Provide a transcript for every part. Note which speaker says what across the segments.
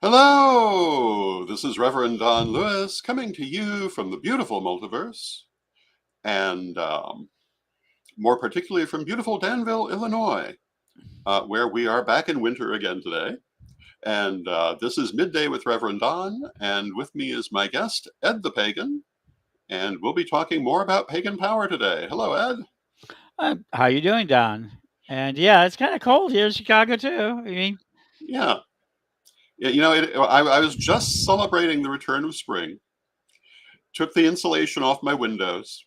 Speaker 1: Hello, this is Reverend Don Lewis coming to you from the beautiful multiverse, and more particularly from beautiful Danville, Illinois, where we are back in winter again today. And this is Midday with Reverend Don, and with me is my guest, Ed the Pagan, and we'll be talking more about pagan power today. Hello, Ed.
Speaker 2: How you doing, Don? And yeah, it's kind of cold here in Chicago too.
Speaker 1: Yeah, I was just celebrating the return of spring, took the insulation off my windows,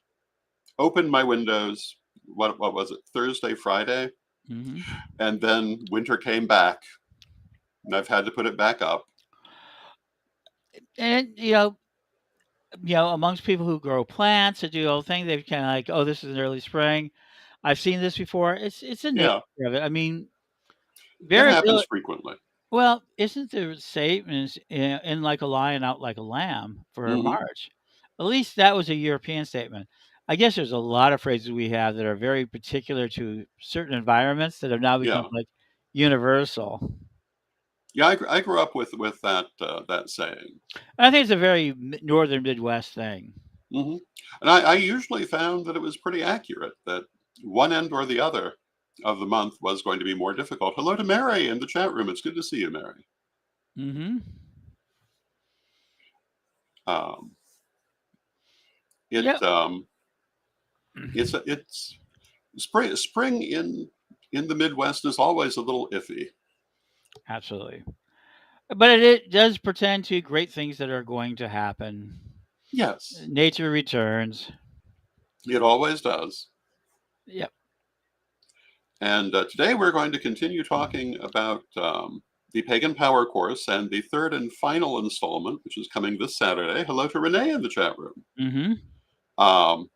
Speaker 1: opened my windows. What was it? Thursday, Friday,
Speaker 2: hmm
Speaker 1: and then winter came back, and I've had to put it back up.
Speaker 2: and amongst people who grow plants and do the whole thing, they've kind of like, oh, this is an early spring. I've seen this before. It's a nature
Speaker 1: Yeah,
Speaker 2: of it. I mean,
Speaker 1: it happens
Speaker 2: variability.
Speaker 1: frequently.
Speaker 2: Well, isn't there statements in like a lion, out like a lamb for
Speaker 1: Hmm.
Speaker 2: March? At least that was a European statement. I guess there's a lot of phrases we have that are very particular to certain environments that have now become
Speaker 1: Yeah,
Speaker 2: like universal.
Speaker 1: yeah. I grew up with that saying.
Speaker 2: I think it's a very northern Midwest thing.
Speaker 1: Hmm. And I usually found that it was pretty accurate. That one end or the other of the month was going to be more difficult. Hello to Mary in the chat room. It's good to see you, Mary.
Speaker 2: Mhm.
Speaker 1: Um, it
Speaker 2: Yep.
Speaker 1: it's spring in the Midwest is always a little iffy.
Speaker 2: Absolutely. But it does pretend to great things that are going to happen.
Speaker 1: Yes,
Speaker 2: Nature returns.
Speaker 1: it always does.
Speaker 2: Yep.
Speaker 1: And today we're going to continue talking about the Pagan Power course and the third and final installment, which is coming this Saturday. Hello to Renee in the chat room.
Speaker 2: Mhm.
Speaker 1: Um,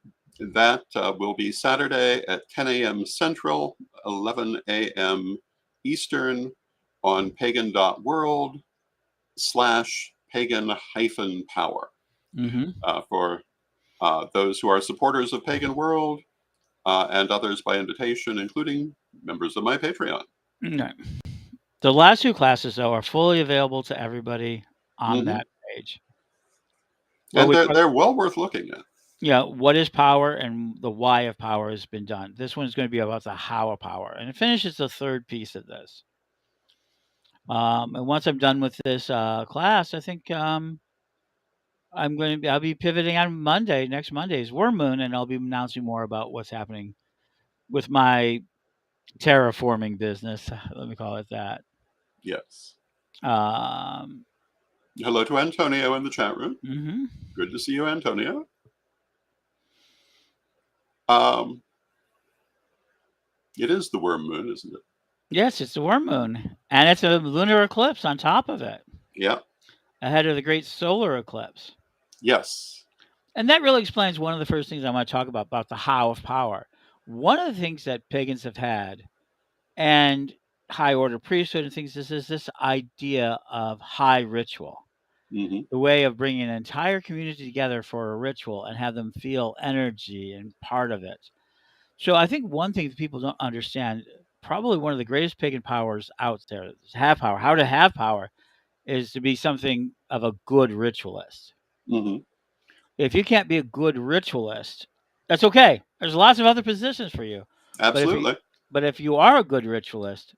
Speaker 1: that will be Saturday at 10 a.m. Central, 11 a.m. Eastern on pagan.world slash pagan hyphen power.
Speaker 2: Mhm.
Speaker 1: For those who are supporters of Pagan World and others by invitation, including members of my Patreon.
Speaker 2: No. The last two classes though are fully available to everybody on
Speaker 1: Hmm.
Speaker 2: that page. Where
Speaker 1: And
Speaker 2: we
Speaker 1: they're well worth looking at.
Speaker 2: what is power and the why of power has been done. This one's going to be about the how of power, and it finishes the third piece of this. And once I'm done with this class, I think I'll be pivoting on Monday. Next Monday is Worm Moon, and I'll be announcing more about what's happening with my terraforming business. Let me call it that.
Speaker 1: Yes.
Speaker 2: Um,
Speaker 1: Hello to Antonio in the chat room.
Speaker 2: mhm.
Speaker 1: Good to see you, Antonio. Um, it is the worm moon, isn't it?
Speaker 2: Yes, it's the Worm Moon, and it's a lunar eclipse on top of it,
Speaker 1: Yeah.
Speaker 2: ahead of the great solar eclipse.
Speaker 1: Yes.
Speaker 2: And that really explains one of the first things I want to talk about the how of power. One of the things that pagans have had, and high order priesthood and things, is this idea of high ritual,
Speaker 1: Hmm.
Speaker 2: the way of bringing an entire community together for a ritual and have them feel energy and part of it. So I think one thing that people don't understand, probably one of the greatest pagan powers out there, is have power. How to have power is to be something of a good ritualist.
Speaker 1: Hmm.
Speaker 2: If you can't be a good ritualist, that's okay. There's lots of other positions for you. But if you
Speaker 1: Absolutely.
Speaker 2: but if you are a good ritualist,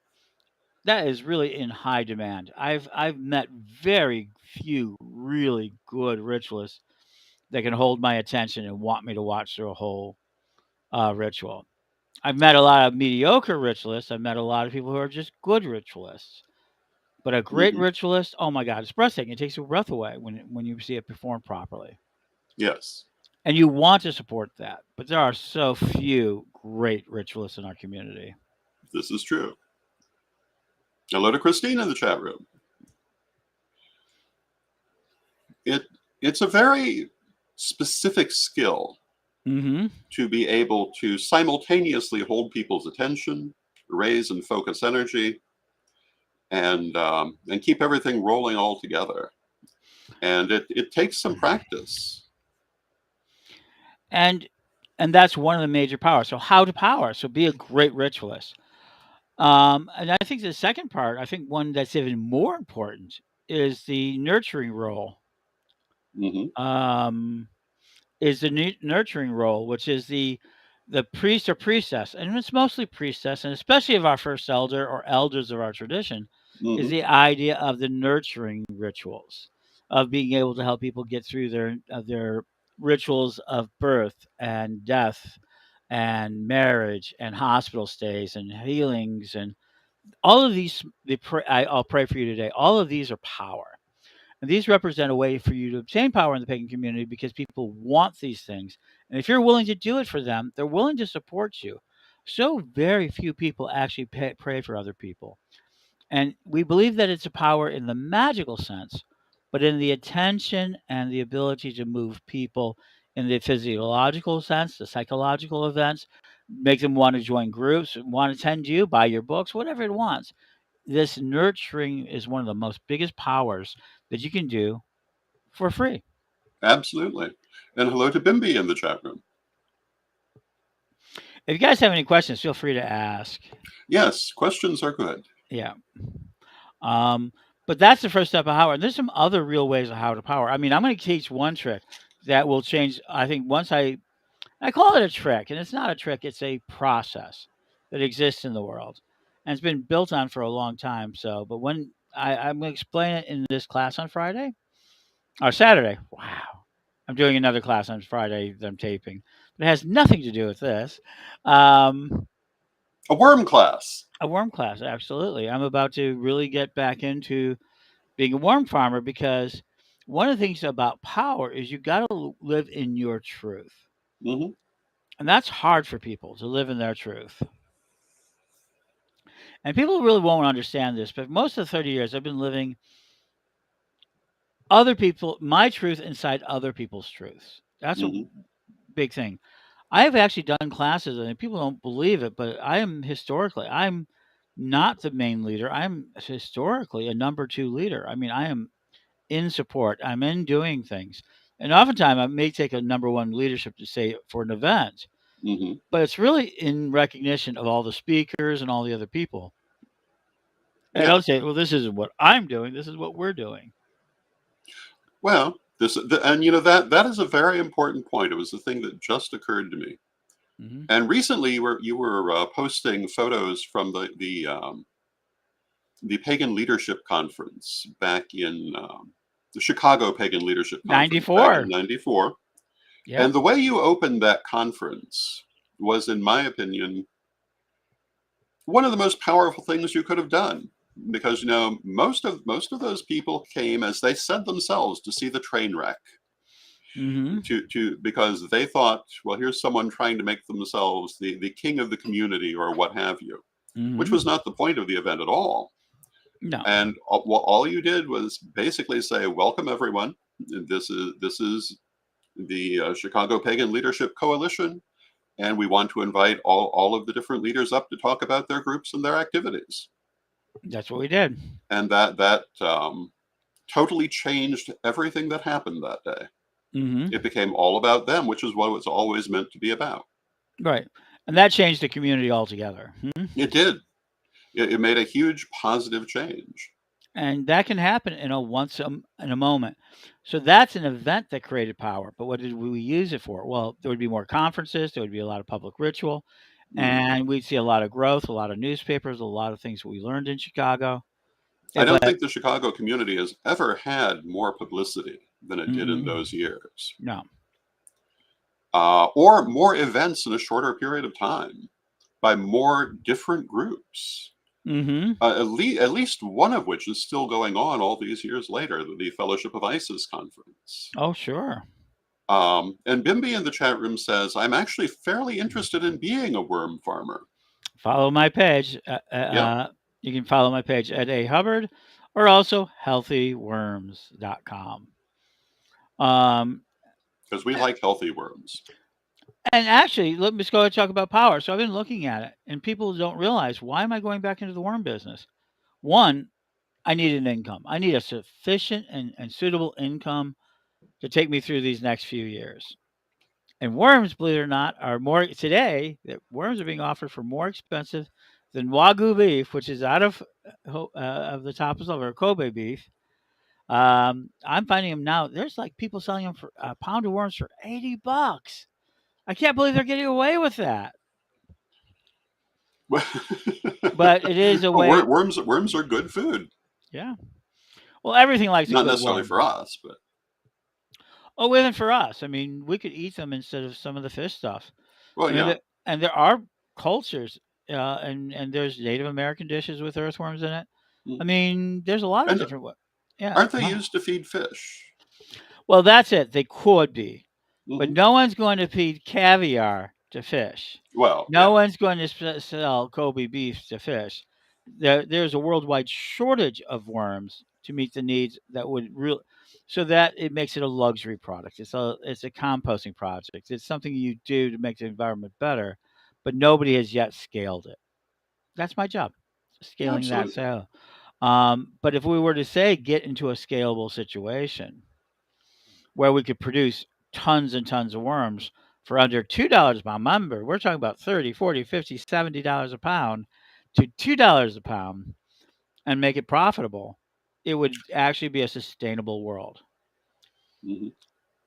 Speaker 2: that is really in high demand. I've met very few really good ritualists that can hold my attention and want me to watch through a whole ritual. I've met a lot of mediocre ritualists. I've met a lot of people who are just good ritualists. But a great
Speaker 1: Hmm.
Speaker 2: ritualist, oh my God, it's breathtaking. It takes your breath away when you see it performed properly.
Speaker 1: Yes.
Speaker 2: And you want to support that. But there are so few great ritualists in our community.
Speaker 1: This is true. Hello to Christine in the chat room. It it's a very specific skill
Speaker 2: Mm-hmm.
Speaker 1: to be able to simultaneously hold people's attention, raise and focus energy, and keep everything rolling all together. And it takes some practice.
Speaker 2: And and that's one of the major powers. So how to power. So be a great ritualist. And I think the second part, I think one that's even more important is the nurturing role.
Speaker 1: Hmm.
Speaker 2: Um, is the nurturing role, which is the priest or priestess, and it's mostly priestess, and especially of our first elder or elders of our tradition, is
Speaker 1: Hmm.
Speaker 2: the idea of the nurturing rituals, of being able to help people get through their rituals of birth and death and marriage and hospital stays and healings and all of these. I'll pray for you today. All of these are power. And these represent a way for you to obtain power in the pagan community because people want these things. And if you're willing to do it for them, they're willing to support you. So very few people actually pray for other people. And we believe that it's a power in the magical sense, but in the attention and the ability to move people in the physiological sense, the psychological events, make them want to join groups, want to attend you, buy your books, whatever it wants. This nurturing is one of the most biggest powers that you can do for free.
Speaker 1: Absolutely. And hello to Bimby in the chat room.
Speaker 2: If you guys have any questions, feel free to ask.
Speaker 1: Yes, questions are good.
Speaker 2: Yeah. Um, but that's the first step of power. And there's some other real ways of how to power. I mean, I'm going to teach one trick that will change. I think once I call it a trick, and it's not a trick, it's a process that exists in the world. And it's been built on for a long time. So, but when I'm going to explain it in this class on Friday or Saturday. Wow. I'm doing another class on Friday that I'm taping. But it has nothing to do with this. Um,
Speaker 1: A worm class.
Speaker 2: a worm class, absolutely. I'm about to really get back into being a worm farmer because one of the things about power is you got to live in your truth.
Speaker 1: Hmm.
Speaker 2: And that's hard for people to live in their truth. And people really won't understand this, but most of the 30 years I've been living my truth inside other people's truths. That's a
Speaker 1: Hmm.
Speaker 2: big thing. I have actually done classes, and people don't believe it, but I'm not the main leader. I'm historically a number two leader. I mean, I am in support. I'm in doing things, and oftentimes I may take a number one leadership to say for an event,
Speaker 1: Hmm.
Speaker 2: but it's really in recognition of all the speakers and all the other people. And I
Speaker 1: Yeah.
Speaker 2: don't say, "Well, this isn't what I'm doing. This is what we're doing."
Speaker 1: Well, and that is a very important point. It was the thing that just occurred to me.
Speaker 2: Hmm.
Speaker 1: And recently, you were posting photos from the Pagan Leadership Conference back in the Chicago Pagan Leadership Conference back in
Speaker 2: 94.
Speaker 1: '94.
Speaker 2: Yep.
Speaker 1: And the way you opened that conference was, in my opinion, one of the most powerful things you could have done. Because most of those people came, as they said themselves, to see the train wreck,
Speaker 2: Hmm.
Speaker 1: to because they thought, well, here's someone trying to make themselves the king of the community or what have you, which
Speaker 2: Hmm.
Speaker 1: was not the point of the event at all.
Speaker 2: No.
Speaker 1: And all you did was basically say, welcome everyone. This is the Chicago Pagan Leadership Coalition, and we want to invite all of the different leaders up to talk about their groups and their activities.
Speaker 2: That's what we did.
Speaker 1: And that totally changed everything that happened that day.
Speaker 2: Hmm.
Speaker 1: It became all about them, which is what it was always meant to be about.
Speaker 2: Right. And that changed the community altogether. Mhm.
Speaker 1: It did. It made a huge positive change.
Speaker 2: And that can happen in in a moment. So that's an event that created power. But what did we use it for? Well, there would be more conferences, there would be a lot of public ritual,
Speaker 1: Mhm.
Speaker 2: and we'd see a lot of growth, a lot of newspapers, a lot of things we learned in Chicago.
Speaker 1: I don't
Speaker 2: But
Speaker 1: think the Chicago community has ever had more publicity than it did in
Speaker 2: mm-mm,
Speaker 1: those years,
Speaker 2: no.
Speaker 1: or more events in a shorter period of time by more different groups.
Speaker 2: Hmm.
Speaker 1: At least one of which is still going on all these years later, the Fellowship of Isis conference.
Speaker 2: Oh, sure.
Speaker 1: And Bimby in the chat room says, I'm actually fairly interested in being a worm farmer.
Speaker 2: Follow my page.
Speaker 1: Yeah,
Speaker 2: You can follow my page at A Hubbard or also healthyworms.com. Um,
Speaker 1: because we like healthy worms.
Speaker 2: And actually, let me just go ahead and talk about power. So I've been looking at it, and people don't realize why am I going back into the worm business? One, I need an income. I need a sufficient and suitable income to take me through these next few years. And worms, believe it or not, are more today. That worms are being offered for more expensive than wagyu beef, which is out of the top of silver, Kobe beef. I'm finding them now. There's like people selling them for a pound of worms for $80. I can't believe they're getting away with that.
Speaker 1: Well,
Speaker 2: But it is a way.
Speaker 1: worms are good food.
Speaker 2: Yeah. Well, everything likes a
Speaker 1: Not
Speaker 2: good
Speaker 1: necessarily
Speaker 2: worm.
Speaker 1: for us, but
Speaker 2: Oh, even for us. I mean, we could eat them instead of some of the fish stuff.
Speaker 1: well,
Speaker 2: I mean,
Speaker 1: yeah.
Speaker 2: and there are cultures, and there's Native American dishes with earthworms in it. I
Speaker 1: Mm.
Speaker 2: mean, there's a lot of
Speaker 1: And
Speaker 2: different. Yeah.
Speaker 1: aren't they used to feed fish?
Speaker 2: Well, that's it. They could be, but
Speaker 1: Hmm.
Speaker 2: no one's going to feed caviar to fish.
Speaker 1: Well,
Speaker 2: No
Speaker 1: yeah.
Speaker 2: one's going to sell Kobe beef to fish. There's a worldwide shortage of worms to meet the needs that would real, so that it makes it a luxury product. It's a composting project. It's something you do to make the environment better, but nobody has yet scaled it. That's my job, scaling that
Speaker 1: Absolutely.
Speaker 2: sale. But if we were to say get into a scalable situation where we could produce tons and tons of worms for under $2 a pound. Remember, we're talking about 30, 40, 50, $70 a pound to $2 a pound and make it profitable. It would actually be a sustainable world.
Speaker 1: Hmm.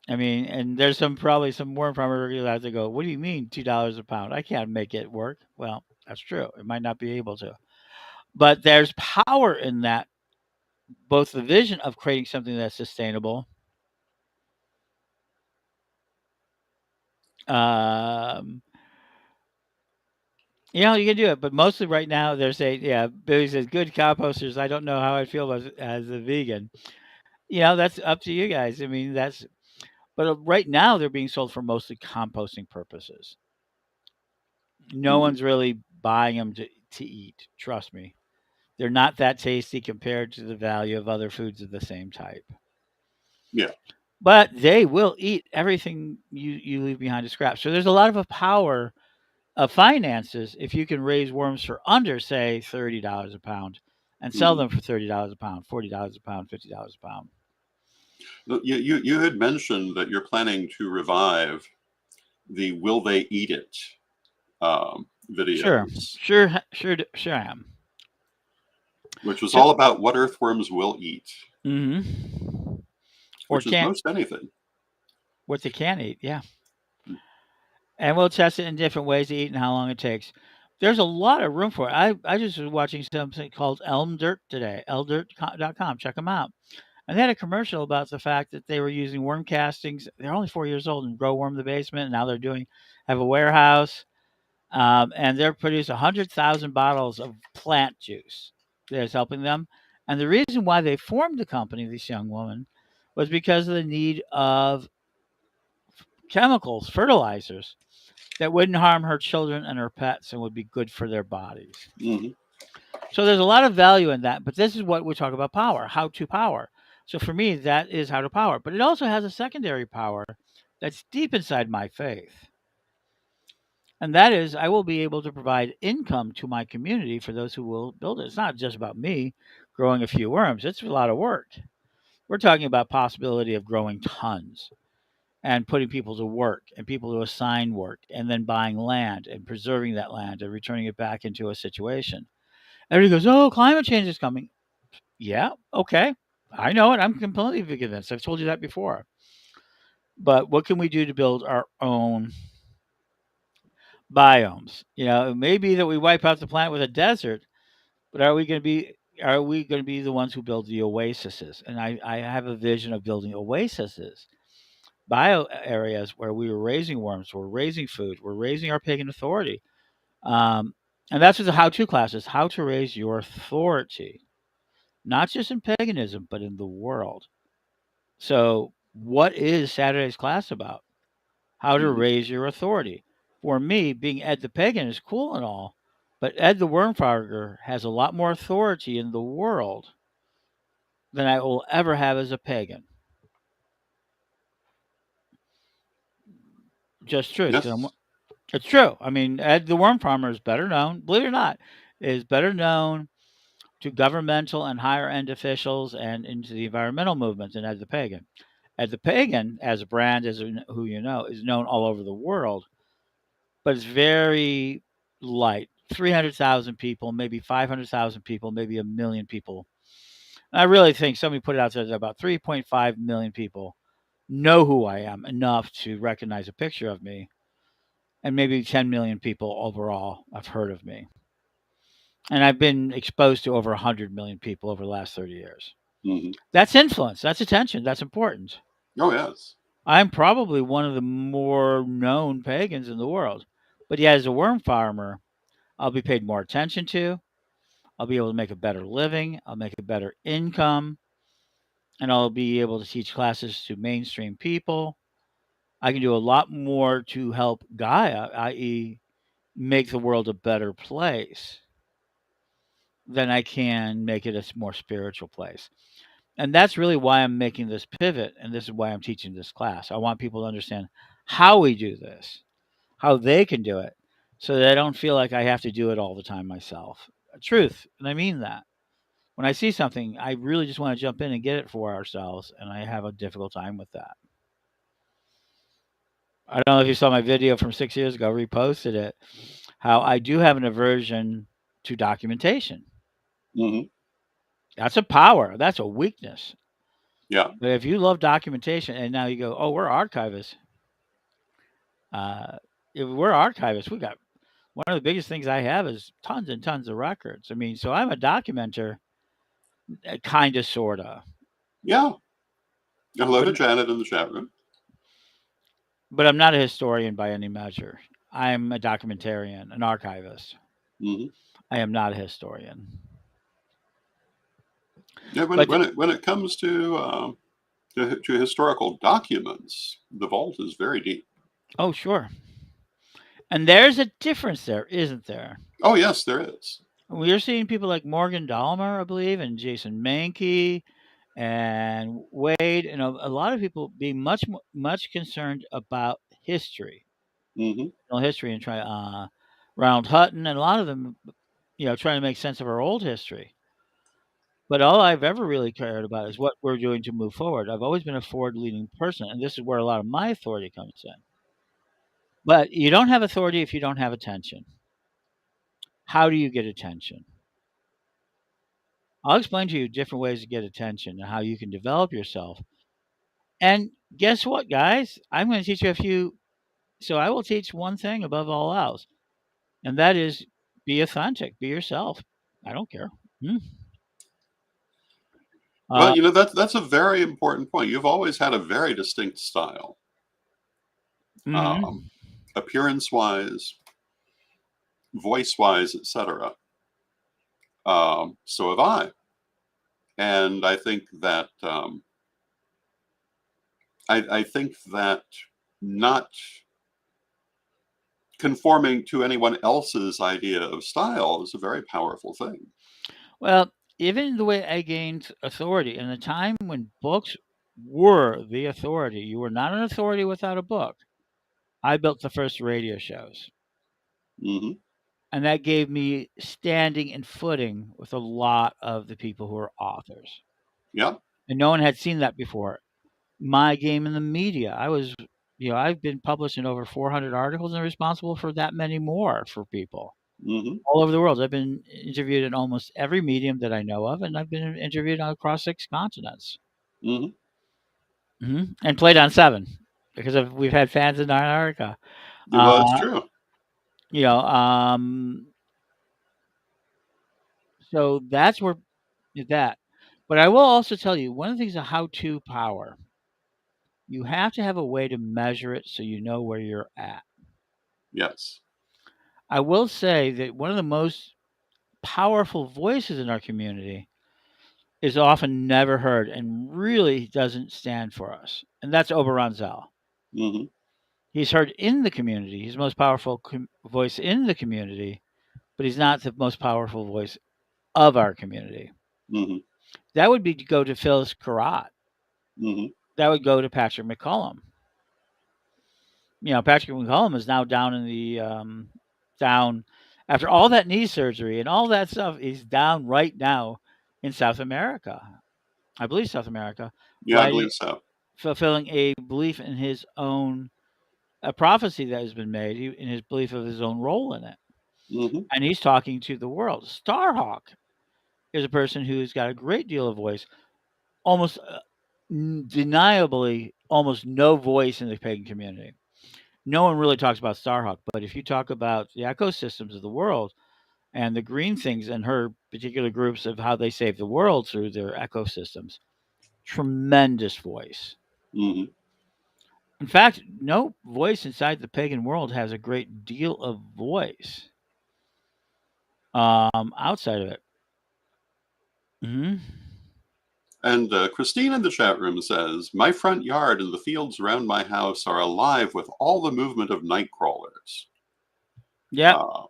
Speaker 2: I mean, and there's probably some worm farmers out there go, what do you mean $2 a pound? I can't make it work. Well, that's true. It might not be able to. But there's power in that, both the vision of creating something that's sustainable. Um, you can do it, but mostly right now they're saying, yeah, Billy says, good composters. I don't know how I feel as a vegan. That's up to you guys. I mean, but right now they're being sold for mostly composting purposes. No
Speaker 1: Hmm.
Speaker 2: one's really buying them to eat. Trust me. They're not that tasty compared to the value of other foods of the same type.
Speaker 1: Yeah.
Speaker 2: But they will eat everything you leave behind to scrap. So there's a lot of a power of finances if you can raise worms for under, say, $30 a pound and sell
Speaker 1: Hmm.
Speaker 2: them for $30 a pound, $40 a pound, $50 a pound.
Speaker 1: You had mentioned that you're planning to revive the "Will They Eat It"
Speaker 2: Sure,
Speaker 1: videos,
Speaker 2: sure I am.
Speaker 1: which was
Speaker 2: So,
Speaker 1: all about what earthworms will eat,
Speaker 2: or
Speaker 1: which is
Speaker 2: can't
Speaker 1: most anything.
Speaker 2: what they can eat, yeah. And we'll test it in different ways to eat and how long it takes. There's a lot of room for it. I just was watching something called Elm Dirt today, elmdirt.com. Check them out. And they had a commercial about the fact that they were using worm castings. They're only 4 years old and grow worm in the basement. And now have a warehouse, and they're producing 100,000 bottles of plant juice that's helping them. And the reason why they formed the company, this young woman, was because of the need of chemicals, fertilizers that wouldn't harm her children and her pets and would be good for their bodies.
Speaker 1: Hmm.
Speaker 2: So there's a lot of value in that, but this is what we talk about power, how to power. So for me, that is how to power. But it also has a secondary power that's deep inside my faith. And that is, I will be able to provide income to my community for those who will build it. It's not just about me growing a few worms, it's a lot of work. We're talking about possibility of growing tons and putting people to work and people to assign work and then buying land and preserving that land and returning it back into a situation. Everybody goes, oh, climate change is coming. Yeah, okay. I know it. I'm completely convinced. I've told you that before. But what can we do to build our own biomes? It may be that we wipe out the planet with a desert, but are we going to be the ones who build the oases? And I have a vision of building oases, bio areas where we were raising worms, we're raising food, we're raising our pagan authority. Um, and that's what the how-to class is: how to raise your authority, not just in paganism, but in the world. So, what is Saturday's class about? How to
Speaker 1: Hmm.
Speaker 2: raise your authority. For me, being Ed the Pagan is cool and all, but Ed the Wormfarger has a lot more authority in the world than I will ever have as a pagan. Just truth, because
Speaker 1: Yes.
Speaker 2: it's true. I mean, Ed the Worm Farmer is better known, believe it or not, is better known to governmental and higher end officials and into the environmental movement than Ed the Pagan. Ed the Pagan, as a brand, who is known all over the world, but it's very light. 300,000 people, maybe 500,000 people, maybe a million people I really think somebody put it out there that about 3.5 million people know who I am enough to recognize a picture of me, and maybe 10 million people overall have heard of me. And I've been exposed to over 100 million people over the last 30 years.
Speaker 1: Hmm.
Speaker 2: That's influence, that's attention, that's important.
Speaker 1: Oh, yes.
Speaker 2: I'm probably one of the more known pagans in the world. But yet, as a worm farmer, I'll be paid more attention to. I'll be able to make a better living. I'll make a better income. And I'll be able to teach classes to mainstream people. I can do a lot more to help Gaia, i.e., make the world a better place, than I can make it a more spiritual place. And that's really why I'm making this pivot. And this is why I'm teaching this class. I want people to understand how we do this, how they can do it, so that I don't feel like I have to do it all the time myself. Truth, and I mean that. When I see something, I really just want to jump in and get it for ourselves, and I have a difficult time with that. I don't know if you saw my video from 6 years ago, reposted it, how I do have an aversion to documentation.
Speaker 1: Hmm.
Speaker 2: That's a power, that's a weakness.
Speaker 1: Yeah.
Speaker 2: But if you love documentation and now you go, oh, we're archivists. Uh, if we're archivists, we got one of the biggest things I have is tons and tons of records. I mean, so I'm a documenter, kind of, sort of,
Speaker 1: Yeah. Hello
Speaker 2: but
Speaker 1: to Janet in the chat room.
Speaker 2: I'm not a historian by any measure. I'm a documentarian, an archivist.
Speaker 1: Hmm.
Speaker 2: I am not a historian.
Speaker 1: Yeah.
Speaker 2: But
Speaker 1: When it comes to historical documents, the vault is very deep.
Speaker 2: oh, sure. And there's a difference there, isn't there?
Speaker 1: Oh, yes, there is.
Speaker 2: We're seeing people like Morgan Dahmer, I believe, and Jason Mankey and Wade, and a lot of people being much concerned about history,
Speaker 1: Hmm.
Speaker 2: history, and try Ronald Hutton, and a lot of them, trying to make sense of our old history. But all I've ever really cared about is what we're doing to move forward. I've always been a forward-leaning person, and this is where a lot of my authority comes in. But you don't have authority if you don't have attention. How do you get attention? I'll explain to you different ways to get attention and how you can develop yourself. And guess what, guys? I'm going to teach you a few. So I will teach one thing above all else, and that is be authentic, be yourself. I don't care. Hmm.
Speaker 1: Well,
Speaker 2: Uh,
Speaker 1: that's a very important point. You've always had a very distinct style, um,
Speaker 2: mhm.
Speaker 1: appearance wise, voice wise, etc. So have I, and I think that not conforming to anyone else's idea of style is a very powerful thing.
Speaker 2: Well, even the way I gained authority in a time when books were the authority, you were not an authority without a book. I built the first radio shows,
Speaker 1: Hmm.
Speaker 2: and that gave me standing and footing with a lot of the people who are authors.
Speaker 1: Yeah.
Speaker 2: And no one had seen that before. My game in the media, I've been published in over 400 articles and responsible for that many more for people
Speaker 1: Hmm.
Speaker 2: all over the world. I've been interviewed in almost every medium that I know of, and I've been interviewed across 6 continents.
Speaker 1: Hmm.
Speaker 2: And played on 7 because we've had fans in Antarctica.
Speaker 1: Well, it's
Speaker 2: Uh,
Speaker 1: true.
Speaker 2: you know, um, so that's where that. But I will also tell you one of the things of how-to power. You have to have a way to measure it so you know where you're at.
Speaker 1: Yes.
Speaker 2: I will say that one of the most powerful voices in our community is often never heard and really doesn't stand for us, and that's Oberonzel.
Speaker 1: Hmm.
Speaker 2: He's heard in the community. He's the most powerful voice in the community, but he's not the most powerful voice of our community.
Speaker 1: Hmm.
Speaker 2: That would be to go to Phyllis Carrot.
Speaker 1: Hmm.
Speaker 2: That would go to Patrick McCullum. Patrick McCullum is now down in the down after all that knee surgery and all that stuff. He's down right now in South America. I believe South America,
Speaker 1: Yeah, I
Speaker 2: writing,
Speaker 1: believe so.
Speaker 2: fulfilling a belief in his own a prophecy that has been made in his belief of his own role in it.
Speaker 1: Hmm.
Speaker 2: And he's talking to the world. Starhawk. is a person who's got a great deal of voice, almost deniably almost no voice in the pagan community. No one really talks about Starhawk, but if you talk about the ecosystems of the world and the green things and her particular groups of how they save the world through their ecosystems, tremendous voice.
Speaker 1: Hmm.
Speaker 2: In fact, no voice inside the pagan world has a great deal of voice outside of it. Hmm.
Speaker 1: And Christine in the chat room says, my front yard and the fields around my house are alive with all the movement of night crawlers.
Speaker 2: Yep.
Speaker 1: Uh,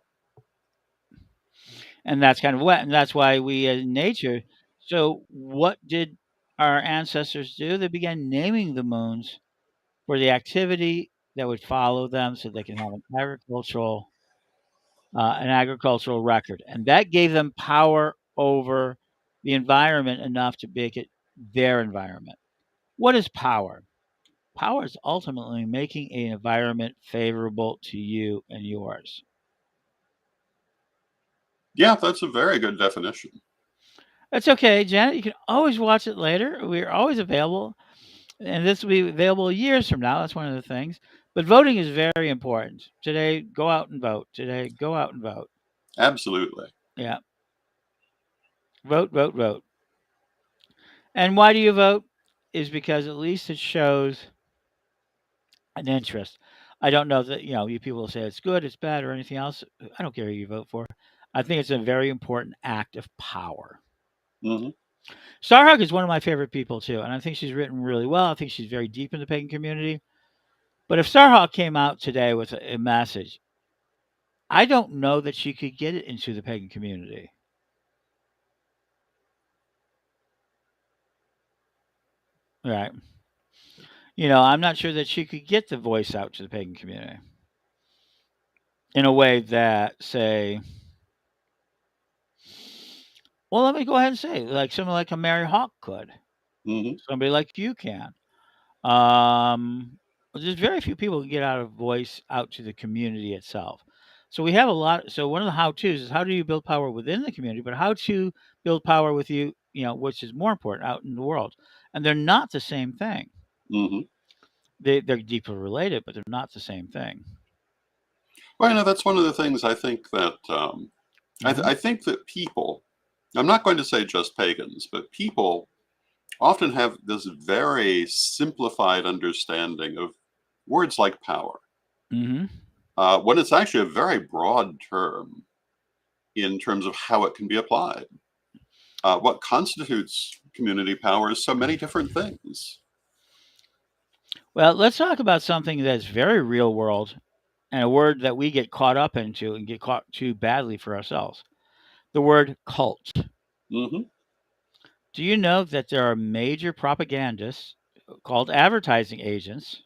Speaker 2: And that's kind of wet. And that's why we in nature. So, what did our ancestors do? They began naming the moons for the activity that would follow them so they can have an agricultural record. And that gave them power over the environment enough to make it their environment. What is power? Power is ultimately making an environment favorable to you and yours.
Speaker 1: yeah, that's a very good definition.
Speaker 2: That's okay, Janet. You can always watch it later. We're always available. And this will be available years from now. That's one of the things. But voting is very important. Today, go out and vote. Today, go out and vote.
Speaker 1: Absolutely.
Speaker 2: Yeah. Vote, vote, vote. And why do you vote? Is because at least it shows an interest. I don't know that, you people will say it's good, it's bad, or anything else. I don't care who you vote for. I think it's a very important act of power.
Speaker 1: Hmm.
Speaker 2: Starhawk is one of my favorite people too, and I think she's written really well. I think she's very deep in the pagan community. But if Starhawk came out today with a message, I don't know that she could get it into the pagan community. Right. I'm not sure that she could get the voice out to the pagan community in a way that, say, well, let me go ahead and say, like someone like a Mary Hawk could,
Speaker 1: Hmm.
Speaker 2: somebody like you can. Um, there's very few people who get out of voice out to the community itself. So we have a lot. So one of the how tos is how do you build power within the community, but how to build power with you, which is more important out in the world. And they're not the same thing.
Speaker 1: Hmm.
Speaker 2: They're deeply related, but they're not the same thing.
Speaker 1: Well, that's one of the things I think that
Speaker 2: Hmm.
Speaker 1: I think that people, I'm not going to say just pagans, but people often have this very simplified understanding of words like power,
Speaker 2: Hmm.
Speaker 1: when it's actually a very broad term in terms of how it can be applied. What constitutes community power is so many different things.
Speaker 2: Well, let's talk about something that's very real world and a word that we get caught up into and get caught too badly for ourselves. The word cult.
Speaker 1: Hmm.
Speaker 2: Do you know that there are major propagandists called advertising agents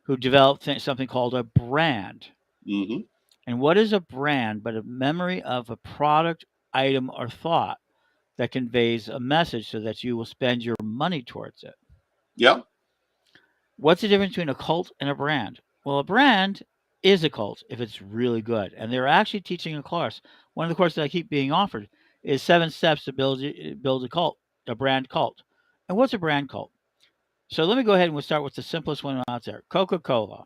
Speaker 2: who develop something called a brand?
Speaker 1: Hmm.
Speaker 2: And what is a brand but a memory of a product, item, or thought that conveys a message so that you will spend your money towards it?
Speaker 1: Yeah.
Speaker 2: What's the difference between a cult and a brand? Well, a brand is a cult if it's really good. And they're actually teaching a course. One of the courses I keep being offered is 7 steps to build a cult, a brand cult. And what's a brand cult? So let me go ahead and we'll start with the simplest one out there. Coca-Cola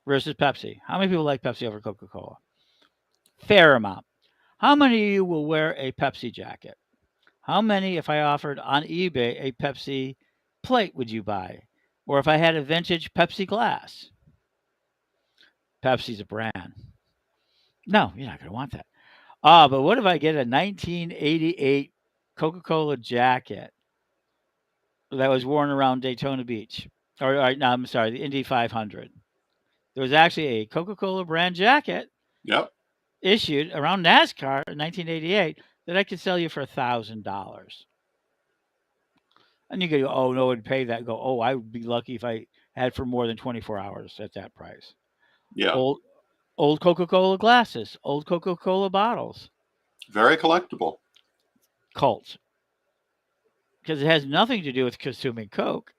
Speaker 2: versus Pepsi. How many people like Pepsi over Coca-Cola? Fair amount. How many of you will wear a Pepsi jacket? How many, if I offered on eBay a Pepsi plate, would you buy? Or if I had a vintage Pepsi glass? Pepsi's a brand. No, you're not going to want that. But what if I get a 1988 Coca-Cola jacket that was worn around Daytona Beach? Or no, I'm sorry, the Indy 500. There was actually a Coca-Cola brand jacket
Speaker 1: Yep.
Speaker 2: issued around NASCAR in 1988 that I could sell you for $1,000. And you could go, oh, no one would pay that. Go, oh, I would be lucky if I had for more than 24 hours at that price.
Speaker 1: Yeah.
Speaker 2: Old old Coca-Cola glasses, old Coca-Cola bottles,
Speaker 1: Very collectible.
Speaker 2: cult, because it has nothing to do with consuming Coke,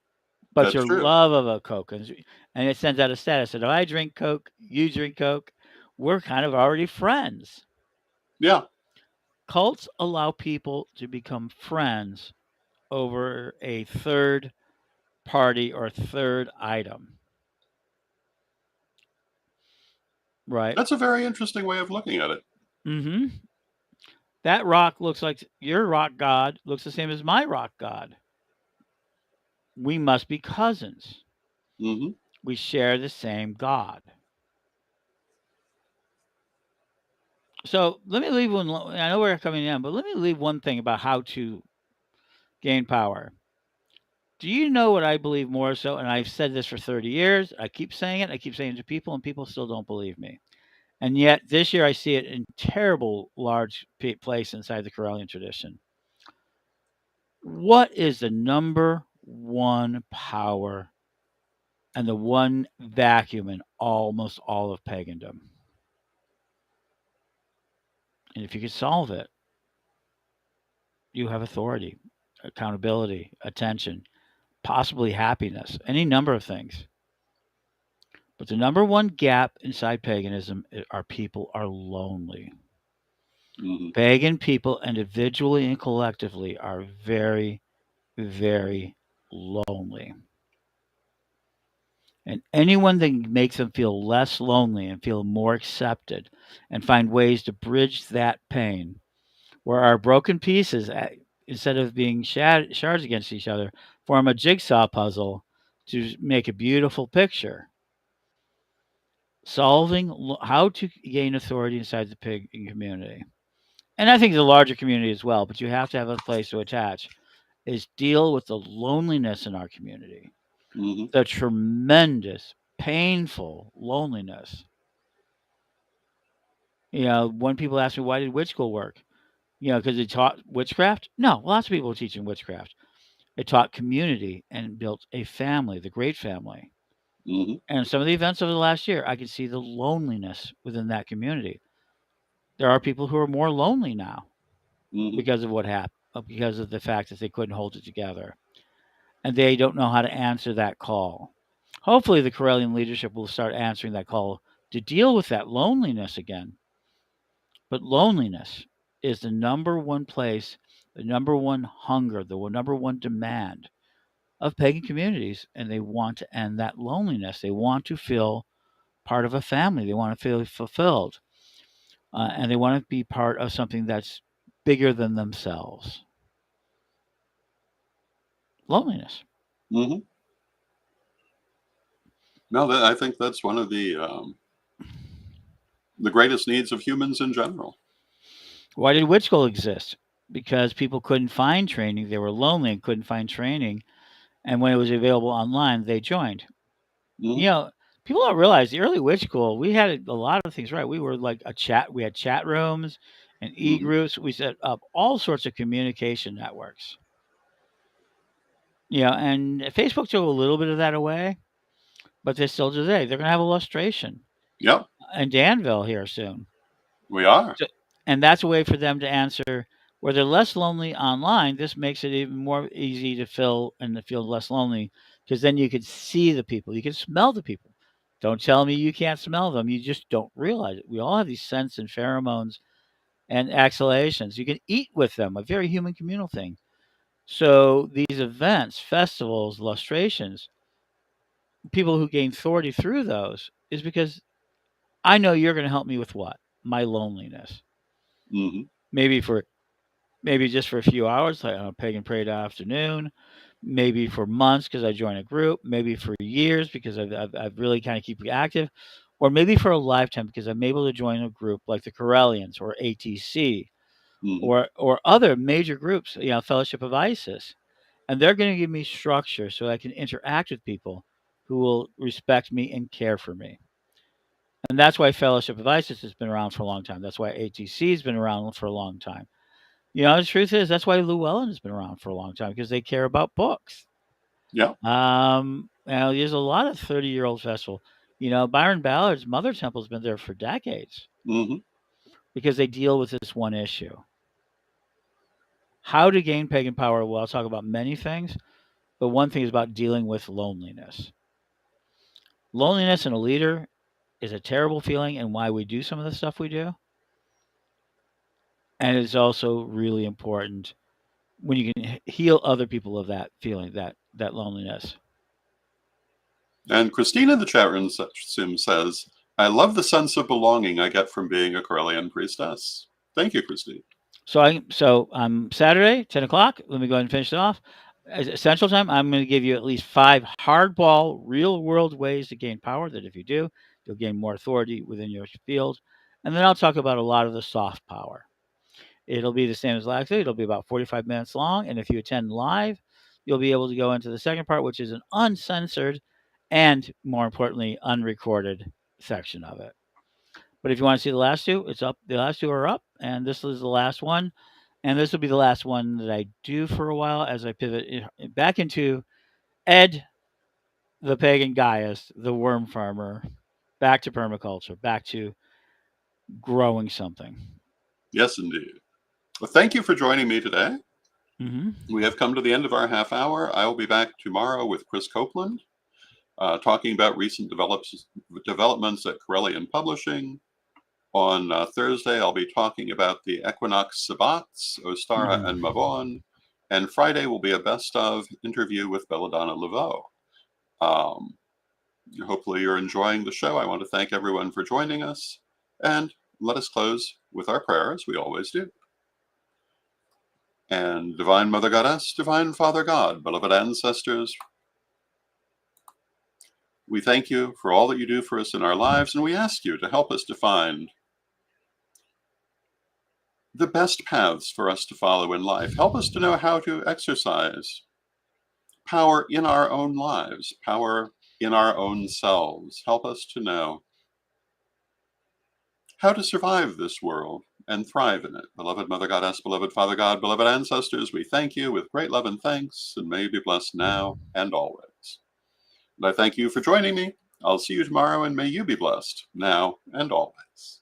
Speaker 2: but
Speaker 1: That's
Speaker 2: your
Speaker 1: true.
Speaker 2: love of a Coke, and it sends out a status that if I drink Coke, you drink Coke, we're kind of already friends.
Speaker 1: Yeah.
Speaker 2: Cults allow people to become friends over a third party or third item, right?
Speaker 1: That's a very interesting way of looking at it.
Speaker 2: Mm-hmm. That rock looks like your rock god looks the same as my rock god. We must be cousins.
Speaker 1: Hmm.
Speaker 2: We share the same god. So let me leave one. I know we're coming in, but let me leave one thing about how to gain power. Do you know what I believe more so? And I've said this for 30 years. I keep saying it. I keep saying it to people, and people still don't believe me. And yet this year I see it in terrible large place inside the Corellian tradition. What is the number one power and the one vacuum in almost all of pagandom? And if you could solve it, you have authority, accountability, attention, possibly happiness, any number of things. But the number one gap inside paganism are people are lonely.
Speaker 1: Hmm.
Speaker 2: Pagan people, individually and collectively, are very, very lonely. And anyone that makes them feel less lonely and feel more accepted and find ways to bridge that pain, where our broken pieces, instead of being shards against each other, form a jigsaw puzzle to make a beautiful picture. Solving how to gain authority inside the pig community. And I think the larger community as well, but you have to have a place to attach, is deal with the loneliness in our community,
Speaker 1: Hmm.
Speaker 2: the tremendous, painful loneliness. When people ask me, why did witch school work? Because it taught witchcraft? No, lots of people were teaching witchcraft. It taught community and built a family, the great family.
Speaker 1: Hmm.
Speaker 2: And some of the events over the last year, I could see the loneliness within that community. There are people who are more lonely now
Speaker 1: Hmm.
Speaker 2: because of what happened, because of the fact that they couldn't hold it together. And they don't know how to answer that call. Hopefully, the Corellian leadership will start answering that call to deal with that loneliness again. But loneliness is the number one place, the number one hunger, the number one demand of pagan communities. And they want to end that loneliness. They want to feel part of a family, they want to feel fulfilled, and they want to be part of something that's bigger than themselves. Loneliness.
Speaker 1: Hmm. No, I think that's one of the greatest needs of humans in general.
Speaker 2: Why did witch school exist? Because people couldn't find training. They were lonely and couldn't find training. And when it was available online, they joined.
Speaker 1: Hmm.
Speaker 2: You know, People don't realize the early witch school, we had a lot of things right. We were like a chat, we had chat rooms and e
Speaker 1: Hmm.
Speaker 2: groups. We set up all sorts of communication networks. And Facebook took a little bit of that away, but they still do today. They're going to have illustration
Speaker 1: Yep,
Speaker 2: in Danville here soon.
Speaker 1: we are.
Speaker 2: So, and that's a way for them to answer where they're less lonely online. This makes it even more easy to fill and to feel less lonely because then you can see the people, you can smell the people. Don't tell me you can't smell them. You just don't realize it. We all have these scents and pheromones and exhalations. You can eat with them, a very human communal thing. So these events, festivals, illustrations, people who gain authority through those is because I know you're going to help me with what? My loneliness.
Speaker 1: Hmm.
Speaker 2: Maybe for maybe just for a few hours, like on a pagan parade afternoon, maybe for months because I joined a group, maybe for years because I've really kind of keep active, or maybe for a lifetime because I'm able to join a group like the Corellians or ATC
Speaker 1: Hmm.
Speaker 2: or other major groups, Fellowship of Isis, and they're going to give me structure so I can interact with people who will respect me and care for me. And that's why Fellowship of Isis has been around for a long time. That's why ATC has been around for a long time. The truth is that's why Llewellyn has been around for a long time because they care about books.
Speaker 1: Yeah.
Speaker 2: There's a lot of 30-year-old festival. Byron Ballard's Mother Temple's been there for decades
Speaker 1: Hmm.
Speaker 2: because they deal with this one issue. How to gain pagan power? Well, I'll talk about many things, but one thing is about dealing with loneliness. Loneliness in a leader, is a terrible feeling and why we do some of the stuff we do. And it's also really important when you can heal other people of that feeling, that loneliness.
Speaker 1: And Christine in the chat room says, I love the sense of belonging I get from being a Corellian priestess. Thank you, Christine.
Speaker 2: So Saturday, 10 o'clock. Let me go ahead and finish it off. Central Time, I'm going to give you at least 5 hardball, real world ways to gain power. That if you do, you'll gain more authority within your field. And then I'll talk about a lot of the soft power. It'll be the same as last week. It'll be about 45 minutes long. And if you attend live, you'll be able to go into the second part, which is an uncensored and, more importantly, unrecorded section of it. But if you want to see the last two, it's up. The last two are up, and this is the last one. And this will be the last one that I do for a while as I pivot back into Ed, the pagan Gaius, the worm farmer, back to permaculture, back to growing something.
Speaker 1: Yes, indeed. Well, thank you for joining me today.
Speaker 2: Mm-hmm.
Speaker 1: We have come to the end of our half hour. I will be back tomorrow with Chris Copeland, talking about recent developments at Corellian Publishing. On Thursday, I'll be talking about the Equinox Sabbats, Ostara and Mavon. And Friday will be a best of interview with Belladonna Laveau. Hopefully you're enjoying the show. I want to thank everyone for joining us. And let us close with our prayer, as we always do. And Divine Mother Goddess, Divine Father God, beloved ancestors, we thank you for all that you do for us in our lives, and we ask you to help us to find the best paths for us to follow in life. Help us to know how to exercise power in our own lives, power in our own selves. Help us to know how to survive this world and thrive in it. Beloved Mother Goddess, beloved Father God, beloved ancestors, we thank you with great love and thanks, and may you be blessed now and always. And I thank you for joining me. I'll see you tomorrow, and may you be blessed now and always.